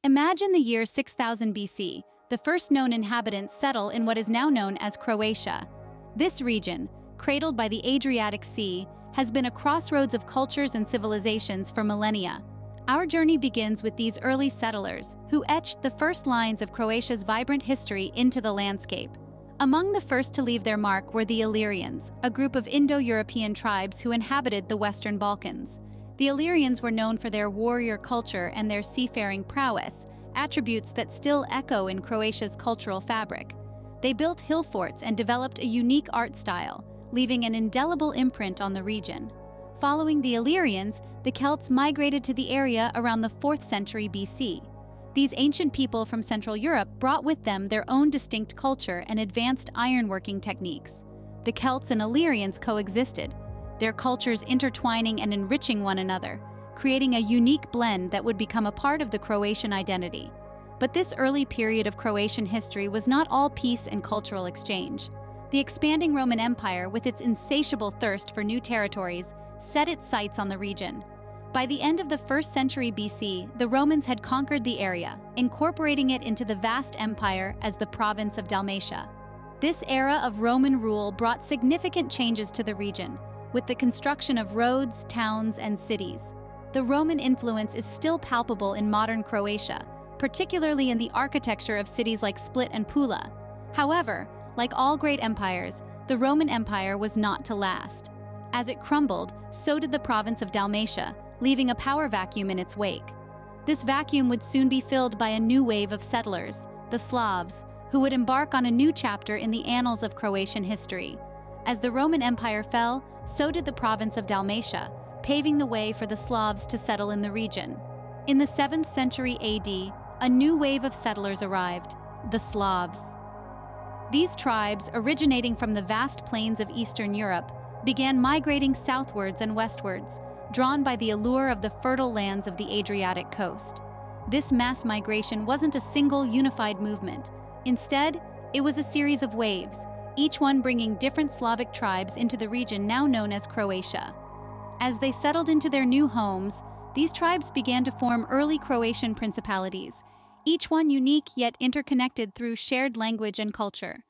Imagine the year 6000 BC, the first known inhabitants settle in what is now known as Croatia. This region, cradled by the Adriatic Sea, has been a crossroads of cultures and civilizations for millennia. Our journey begins with these early settlers, who etched the first lines of Croatia's vibrant history into the landscape. Among the first to leave their mark were the Illyrians, a group of Indo-European tribes who inhabited the Western Balkans. The Illyrians were known for their warrior culture and their seafaring prowess, attributes that still echo in Croatia's cultural fabric. They built hill forts and developed a unique art style, leaving an indelible imprint on the region. Following the Illyrians, the Celts migrated to the area around the 4th century BC. These ancient people from Central Europe brought with them their own distinct culture and advanced ironworking techniques. The Celts and Illyrians coexisted, their cultures intertwining and enriching one another, creating a unique blend that would become a part of the Croatian identity. But this early period of Croatian history was not all peace and cultural exchange. The expanding Roman Empire, with its insatiable thirst for new territories, set its sights on the region. By the end of the 1st century BC, the Romans had conquered the area, incorporating it into the vast empire as the province of Dalmatia. This era of Roman rule brought significant changes to the region, with the construction of roads, towns, and cities. The Roman influence is still palpable in modern Croatia, particularly in the architecture of cities like Split and Pula. However, like all great empires, the Roman Empire was not to last. As it crumbled, so did the province of Dalmatia, leaving a power vacuum in its wake. This vacuum would soon be filled by a new wave of settlers, the Slavs, who would embark on a new chapter in the annals of Croatian history. As the Roman Empire fell, so did the province of Dalmatia, paving the way for the Slavs to settle in the region. In the 7th century AD, a new wave of settlers arrived, the Slavs. These tribes, originating from the vast plains of Eastern Europe, began migrating southwards and westwards, drawn by the allure of the fertile lands of the Adriatic coast. This mass migration wasn't a single unified movement. Instead, it was a series of waves, each one bringing different Slavic tribes into the region now known as Croatia. As they settled into their new homes, these tribes began to form early Croatian principalities, each one unique yet interconnected through shared language and culture.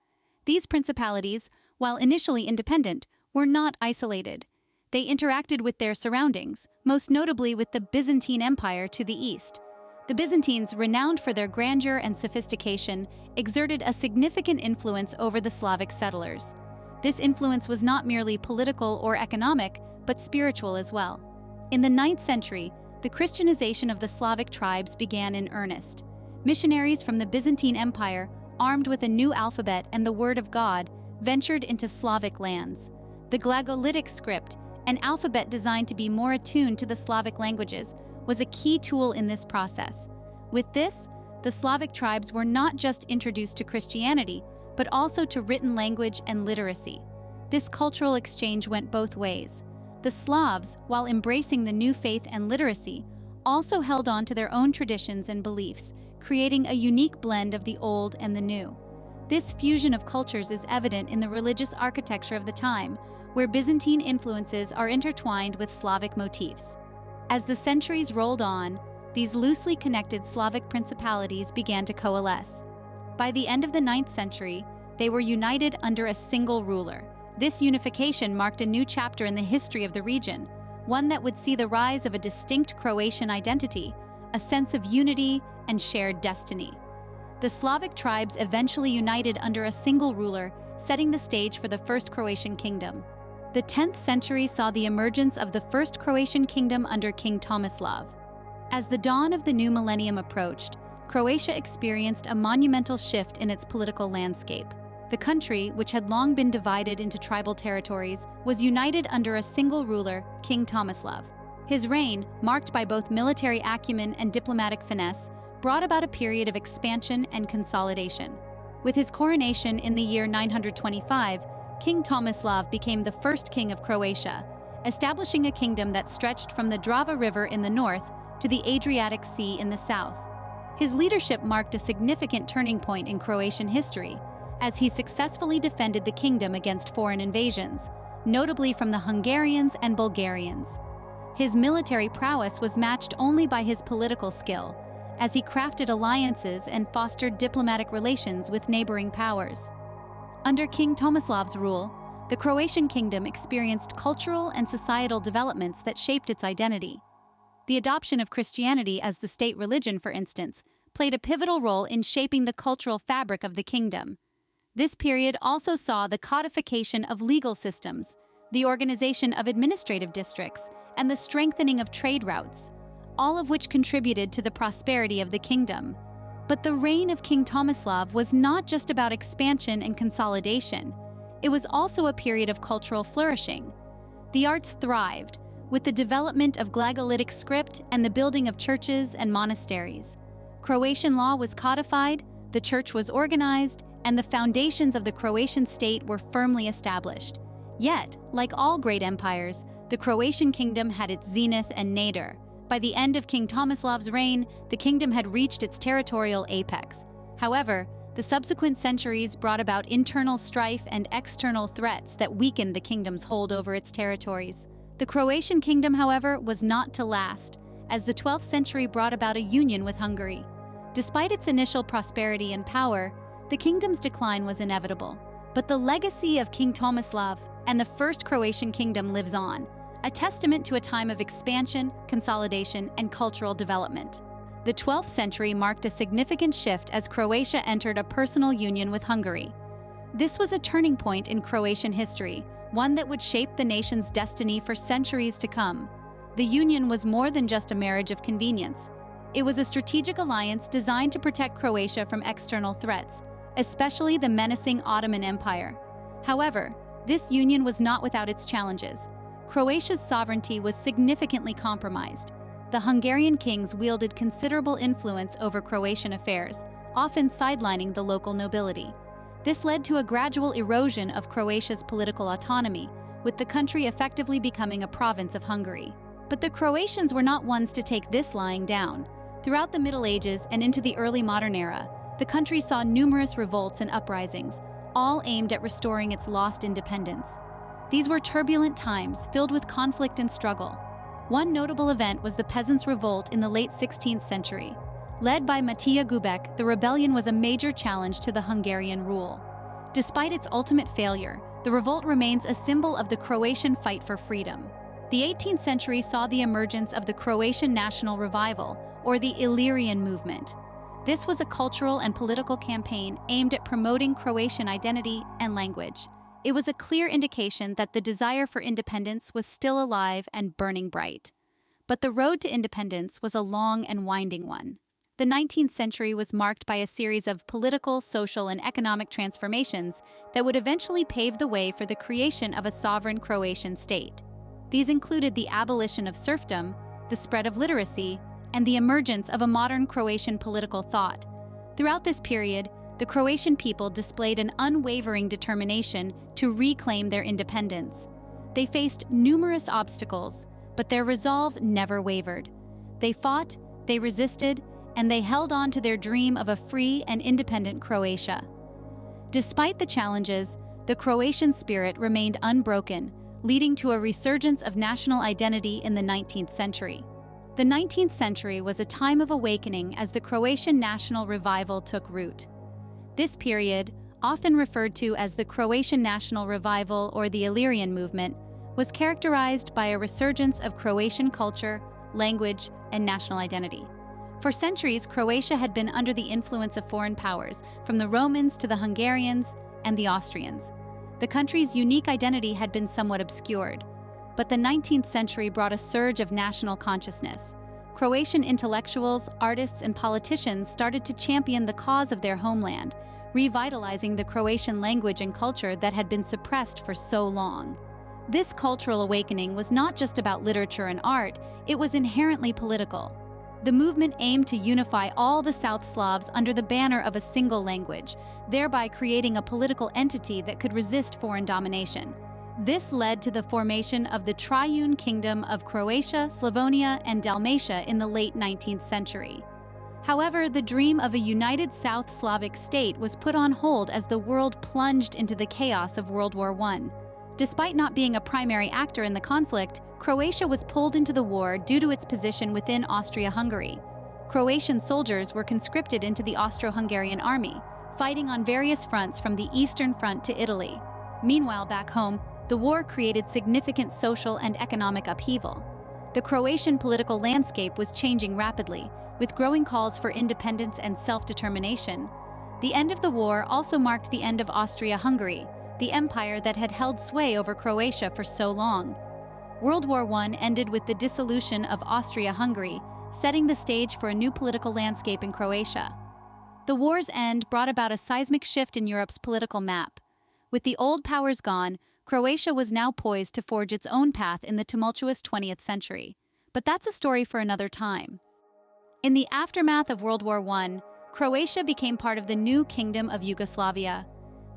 These principalities, while initially independent, were not isolated. They interacted with their surroundings, most notably with the Byzantine Empire to the east. The Byzantines, renowned for their grandeur and sophistication, exerted a significant influence over the Slavic settlers. This influence was not merely political or economic, but spiritual as well. In the 9th century, the Christianization of the Slavic tribes began in earnest. Missionaries from the Byzantine Empire, armed with a new alphabet and the Word of God, ventured into Slavic lands. The Glagolitic script, an alphabet designed to be more attuned to the Slavic languages, was a key tool in this process. With this, the Slavic tribes were not just introduced to Christianity, but also to written language and literacy. This cultural exchange went both ways. The Slavs, while embracing the new faith and literacy, also held on to their own traditions and beliefs, creating a unique blend of the old and the new. This fusion of cultures is evident in the religious architecture of the time, where Byzantine influences are intertwined with Slavic motifs. As the centuries rolled on, these loosely connected Slavic principalities began to coalesce. By the end of the 9th century, they were united under a single ruler. This unification marked a new chapter in the history of the region, one that would see the rise of a distinct Croatian identity, a sense of unity and shared destiny. The Slavic tribes eventually united under a single ruler, setting the stage for the First Croatian Kingdom. The 10th century saw the emergence of the First Croatian Kingdom under King Tomislav. As the dawn of the new millennium approached, Croatia experienced a monumental shift in its political landscape. The country, which had long been divided into tribal territories, was united under a single ruler, King Tomislav. His reign, marked by both military acumen and diplomatic finesse, brought about a period of expansion and consolidation. With his coronation in the year 925, King Tomislav became the first king of Croatia, establishing a kingdom that stretched from the Drava River in the north to the Adriatic Sea in the south. His leadership marked a significant turning point in Croatian history, as he successfully defended the kingdom against foreign invasions, notably from the Hungarians and Bulgarians. His military prowess was matched only by his political skill, as he crafted alliances and fostered diplomatic relations with neighboring powers. Under King Tomislav's rule, the Croatian kingdom experienced cultural and societal developments that shaped its identity. The adoption of Christianity as the state religion, for instance, played a pivotal role in shaping the cultural fabric of the kingdom. This period also saw the codification of legal systems, the organization of administrative districts, and the strengthening of trade routes, all of which contributed to the prosperity of the kingdom. But the reign of King Tomislav was not just about expansion and consolidation. It was also a period of cultural flourishing. The arts thrived, with the development of Glagolitic script and the building of churches and monasteries. Croatian law was codified, the church was organized, and the foundations of the Croatian state were firmly established. Yet, like all great empires, the Croatian kingdom had its zenith and nadir. By the end of King Tomislav's reign, the kingdom had reached its territorial apex. However, the subsequent centuries brought about internal strife and external threats that weakened the kingdom's hold over its territories. The Croatian kingdom, however, was not to last, as the 12th century brought about a union with Hungary. Despite its initial prosperity and power, the kingdom's decline was inevitable. But the legacy of King Tomislav and the First Croatian Kingdom lives on, a testament to a time of expansion, consolidation, and cultural development. The 12th century marked a significant shift as Croatia entered a personal union with Hungary. This was a turning point in Croatian history, one that would shape the nation's destiny for centuries to come. The union was more than just a marriage of convenience. It was a strategic alliance designed to protect Croatia from external threats, especially the menacing Ottoman Empire. However, this union was not without its challenges. Croatia's sovereignty was significantly compromised. The Hungarian kings wielded considerable influence over Croatian affairs, often sidelining the local nobility. This led to a gradual erosion of Croatia's political autonomy, with the country effectively becoming a province of Hungary. But the Croatians were not ones to take this lying down. Throughout the Middle Ages and into the early modern era, the country saw numerous revolts and uprisings, all aimed at restoring its lost independence. These were turbulent times filled with conflict and struggle. One notable event was the Peasants' Revolt in the late 16th century. Led by Matija Gubek, the rebellion was a major challenge to the Hungarian rule. Despite its ultimate failure, the revolt remains a symbol of the Croatian fight for freedom. The 18th century saw the emergence of the Croatian national revival, or the Illyrian movement. This was a cultural and political campaign aimed at promoting Croatian identity and language. It was a clear indication that the desire for independence was still alive and burning bright. But the road to independence was a long and winding one. The 19th century was marked by a series of political, social, and economic transformations that would eventually pave the way for the creation of a sovereign Croatian state. These included the abolition of serfdom, the spread of literacy, and the emergence of a modern Croatian political thought. Throughout this period, the Croatian people displayed an unwavering determination to reclaim their independence. They faced numerous obstacles, but their resolve never wavered. They fought, they resisted, and they held on to their dream of a free and independent Croatia. Despite the challenges, the Croatian spirit remained unbroken, leading to a resurgence of national identity in the 19th century. The 19th century was a time of awakening as the Croatian national revival took root. This period, often referred to as the Croatian National Revival or the Illyrian movement, was characterized by a resurgence of Croatian culture, language, and national identity. For centuries, Croatia had been under the influence of foreign powers, from the Romans to the Hungarians and the Austrians. The country's unique identity had been somewhat obscured, but the 19th century brought a surge of national consciousness. Croatian intellectuals, artists, and politicians started to champion the cause of their homeland, revitalizing the Croatian language and culture that had been suppressed for so long. This cultural awakening was not just about literature and art, it was inherently political. The movement aimed to unify all the South Slavs under the banner of a single language, thereby creating a political entity that could resist foreign domination. This led to the formation of the Triune Kingdom of Croatia, Slavonia, and Dalmatia in the late 19th century. However, the dream of a united South Slavic state was put on hold as the world plunged into the chaos of World War I. Despite not being a primary actor in the conflict, Croatia was pulled into the war due to its position within Austria-Hungary. Croatian soldiers were conscripted into the Austro-Hungarian army, fighting on various fronts from the Eastern Front to Italy. Meanwhile, back home, the war created significant social and economic upheaval. The Croatian political landscape was changing rapidly, with growing calls for independence and self-determination. The end of the war also marked the end of Austria-Hungary, the empire that had held sway over Croatia for so long. World War I ended with the dissolution of Austria-Hungary, setting the stage for a new political landscape in Croatia. The war's end brought about a seismic shift in Europe's political map. With the old powers gone, Croatia was now poised to forge its own path in the tumultuous 20th century. But that's a story for another time. In the aftermath of World War I, Croatia became part of the new Kingdom of Yugoslavia.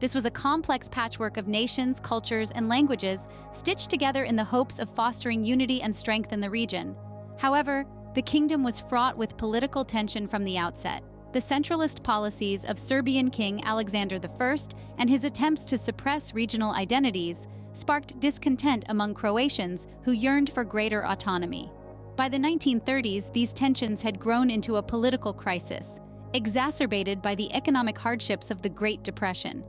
This was a complex patchwork of nations, cultures, and languages stitched together in the hopes of fostering unity and strength in the region. However, the kingdom was fraught with political tension from the outset. The centralist policies of Serbian King Alexander I and his attempts to suppress regional identities sparked discontent among Croatians who yearned for greater autonomy. By the 1930s, these tensions had grown into a political crisis, exacerbated by the economic hardships of the Great Depression.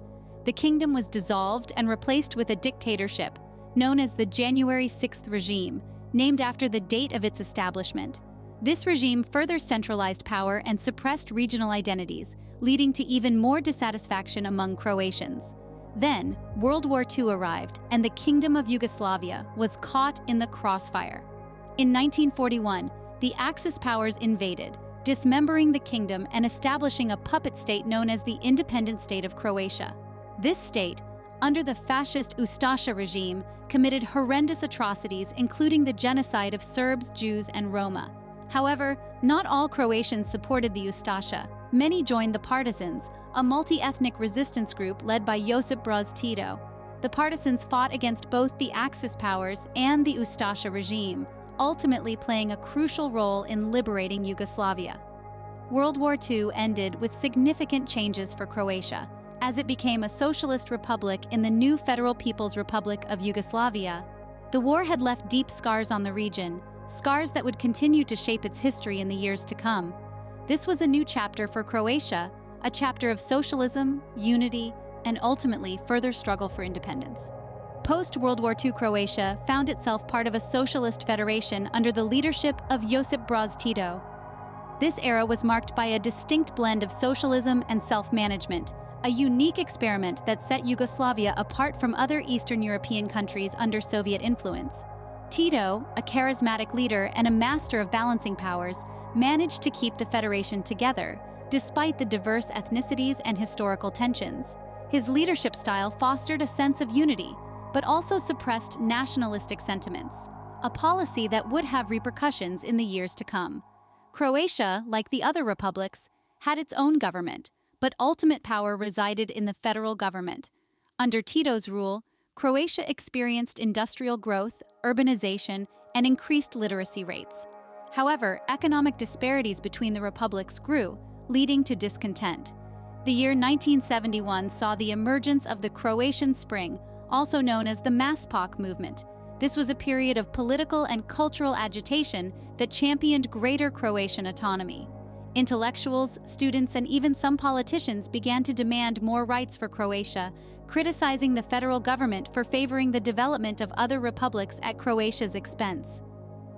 The kingdom was dissolved and replaced with a dictatorship, known as the January 6th regime, named after the date of its establishment. This regime further centralized power and suppressed regional identities, leading to even more dissatisfaction among Croatians. Then, World War II arrived, and the Kingdom of Yugoslavia was caught in the crossfire. In 1941, the Axis powers invaded, dismembering the kingdom and establishing a puppet state known as the Independent State of Croatia. This state, under the fascist Ustaša regime, committed horrendous atrocities, including the genocide of Serbs, Jews, and Roma. However, not all Croatians supported the Ustaša. Many joined the Partisans, a multi-ethnic resistance group led by Josip Broz Tito. The Partisans fought against both the Axis powers and the Ustaša regime, ultimately playing a crucial role in liberating Yugoslavia. World War II ended with significant changes for Croatia, as it became a socialist republic in the new Federal People's Republic of Yugoslavia. The war had left deep scars on the region, scars that would continue to shape its history in the years to come. This was a new chapter for Croatia, a chapter of socialism, unity, and ultimately further struggle for independence. Post-World War II Croatia found itself part of a socialist federation under the leadership of Josip Broz Tito. This era was marked by a distinct blend of socialism and self-management, a unique experiment that set Yugoslavia apart from other Eastern European countries under Soviet influence. Tito, a charismatic leader and a master of balancing powers, managed to keep the federation together, despite the diverse ethnicities and historical tensions. His leadership style fostered a sense of unity, but also suppressed nationalistic sentiments, a policy that would have repercussions in the years to come. Croatia, like the other republics, had its own government, but ultimate power resided in the federal government. Under Tito's rule, Croatia experienced industrial growth, urbanization, and increased literacy rates. However, economic disparities between the republics grew, leading to discontent. The year 1971 saw the emergence of the Croatian Spring, also known as the Maspak movement. This was a period of political and cultural agitation that championed greater Croatian autonomy. Intellectuals, students, and even some politicians began to demand more rights for Croatia, criticizing the federal government for favoring the development of other republics at Croatia's expense.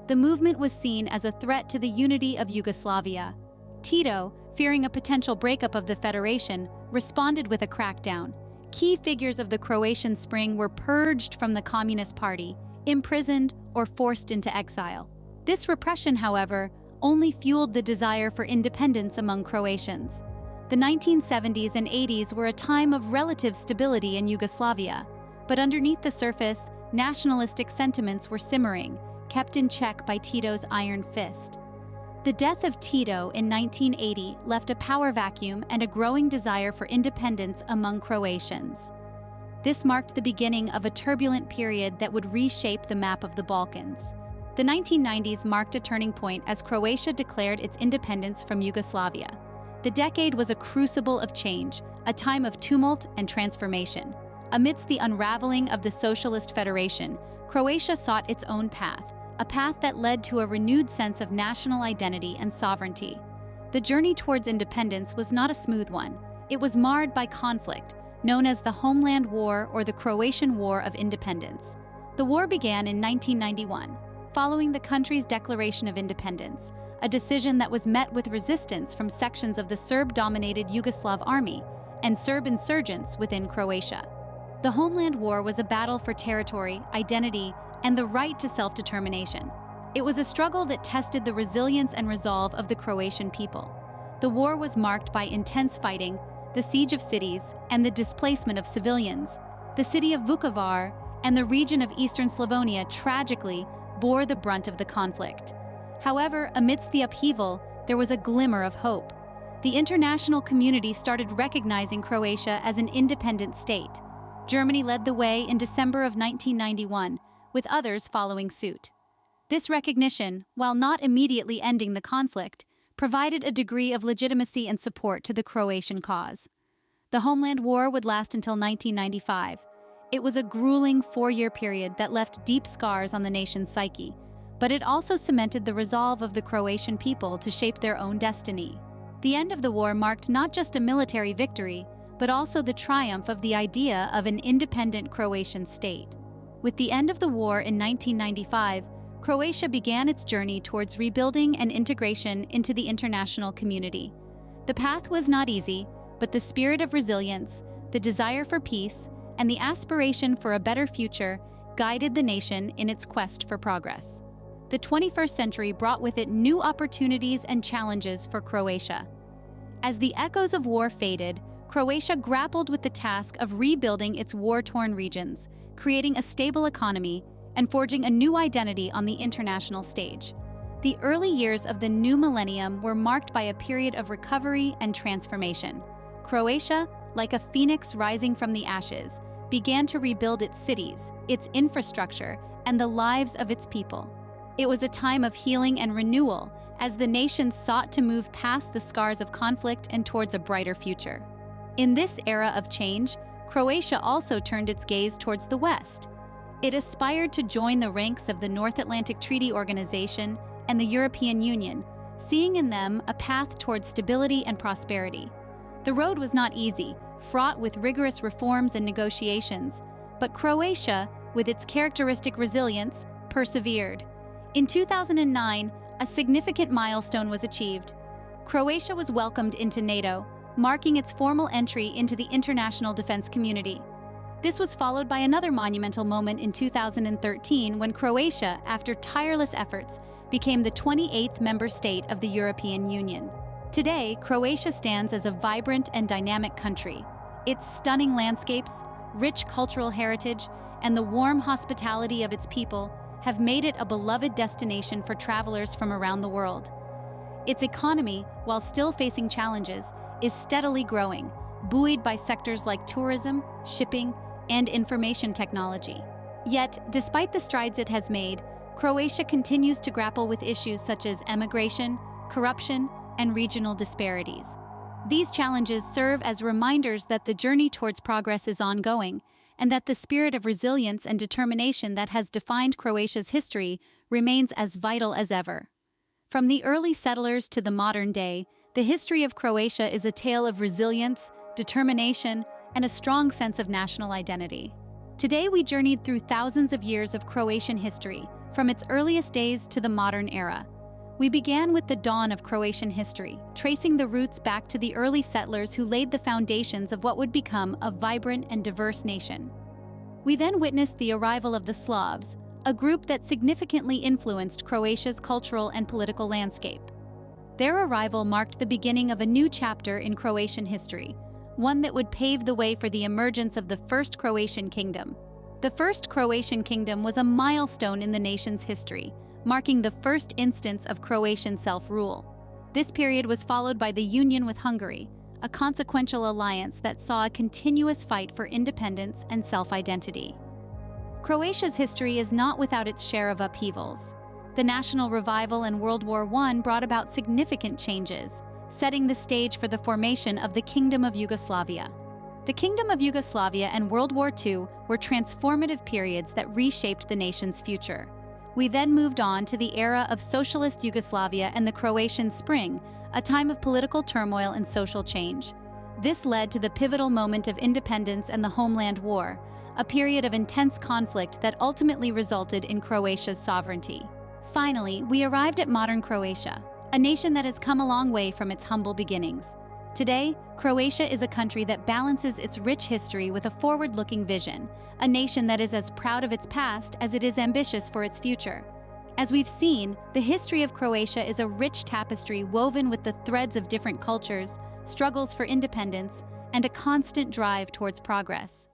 The movement was seen as a threat to the unity of Yugoslavia. Tito, fearing a potential breakup of the federation, responded with a crackdown. Key figures of the Croatian Spring were purged from the Communist Party, imprisoned, or forced into exile. This repression, however, only fueled the desire for independence among Croatians. The 1970s and 80s were a time of relative stability in Yugoslavia, but underneath the surface, nationalistic sentiments were simmering, kept in check by Tito's iron fist. The death of Tito in 1980 left a power vacuum and a growing desire for independence among Croatians. This marked the beginning of a turbulent period that would reshape the map of the Balkans. The 1990s marked a turning point as Croatia declared its independence from Yugoslavia. The decade was a crucible of change, a time of tumult and transformation. Amidst the unraveling of the Socialist Federation, Croatia sought its own path, a path that led to a renewed sense of national identity and sovereignty. The journey towards independence was not a smooth one. It was marred by conflict, known as the Homeland War or the Croatian War of Independence. The war began in 1991, following the country's declaration of independence, a decision that was met with resistance from sections of the Serb-dominated Yugoslav army and Serb insurgents within Croatia. The Homeland War was a battle for territory, identity, and the right to self-determination. It was a struggle that tested the resilience and resolve of the Croatian people. The war was marked by intense fighting, the siege of cities, and the displacement of civilians. The city of Vukovar and the region of eastern Slavonia tragically bore the brunt of the conflict. However, amidst the upheaval, there was a glimmer of hope. The international community started recognizing Croatia as an independent state. Germany led the way in December of 1991, with others following suit. This recognition, while not immediately ending the conflict, provided a degree of legitimacy and support to the Croatian cause. The Homeland War would last until 1995. It was a grueling 4-year period that left deep scars on the nation's psyche, but it also cemented the resolve of the Croatian people to shape their own destiny. The end of the war marked not just a military victory, but also the triumph of the idea of an independent Croatian state. With the end of the war in 1995, Croatia began its journey towards rebuilding and integration into the international community. The path was not easy, but the spirit of resilience, the desire for peace, and the aspiration for a better future guided the nation in its quest for progress. The 21st century brought with it new opportunities and challenges for Croatia. As the echoes of war faded, Croatia grappled with the task of rebuilding its war-torn regions, creating a stable economy, and forging a new identity on the international stage. The early years of the new millennium were marked by a period of recovery and transformation. Croatia, like a phoenix rising from the ashes, began to rebuild its cities, its infrastructure, and the lives of its people. It was a time of healing and renewal as the nation sought to move past the scars of conflict and towards a brighter future. In this era of change, Croatia also turned its gaze towards the West. It aspired to join the ranks of the North Atlantic Treaty Organization and the European Union, seeing in them a path towards stability and prosperity. The road was not easy, fraught with rigorous reforms and negotiations, but Croatia, with its characteristic resilience, persevered. In 2009, a significant milestone was achieved. Croatia was welcomed into NATO, marking its formal entry into the international defense community. This was followed by another monumental moment in 2013 when Croatia, after tireless efforts, became the 28th member state of the European Union. Today, Croatia stands as a vibrant and dynamic country. Its stunning landscapes, rich cultural heritage, and the warm hospitality of its people have made it a beloved destination for travelers from around the world. Its economy, while still facing challenges, is steadily growing, buoyed by sectors like tourism, shipping, and information technology. Yet, despite the strides it has made, Croatia continues to grapple with issues such as emigration, corruption, and regional disparities. These challenges serve as reminders that the journey towards progress is ongoing, and that the spirit of resilience and determination that has defined Croatia's history remains as vital as ever. From the early settlers to the modern day, the history of Croatia is a tale of resilience, determination, and a strong sense of national identity. Today we journeyed through thousands of years of Croatian history, from its earliest days to the modern era. We began with the dawn of Croatian history, tracing the roots back to the early settlers who laid the foundations of what would become a vibrant and diverse nation. We then witnessed the arrival of the Slavs, a group that significantly influenced Croatia's cultural and political landscape. Their arrival marked the beginning of a new chapter in Croatian history, one that would pave the way for the emergence of the First Croatian Kingdom. The First Croatian Kingdom was a milestone in the nation's history, marking the first instance of Croatian self-rule. This period was followed by the union with Hungary, a consequential alliance that saw a continuous fight for independence and self-identity. Croatia's history is not without its share of upheavals. The national revival in World War I brought about significant changes, setting the stage for the formation of the Kingdom of Yugoslavia. The Kingdom of Yugoslavia and World War II were transformative periods that reshaped the nation's future. We then moved on to the era of Socialist Yugoslavia and the Croatian Spring, a time of political turmoil and social change. This led to the pivotal moment of independence and the Homeland War, a period of intense conflict that ultimately resulted in Croatia's sovereignty. Finally, we arrived at modern Croatia, a nation that has come a long way from its humble beginnings. Today, Croatia is a country that balances its rich history with a forward-looking vision, a nation that is as proud of its past as it is ambitious for its future. As we've seen, the history of Croatia is a rich tapestry woven with the threads of different cultures, struggles for independence, and a constant drive towards progress.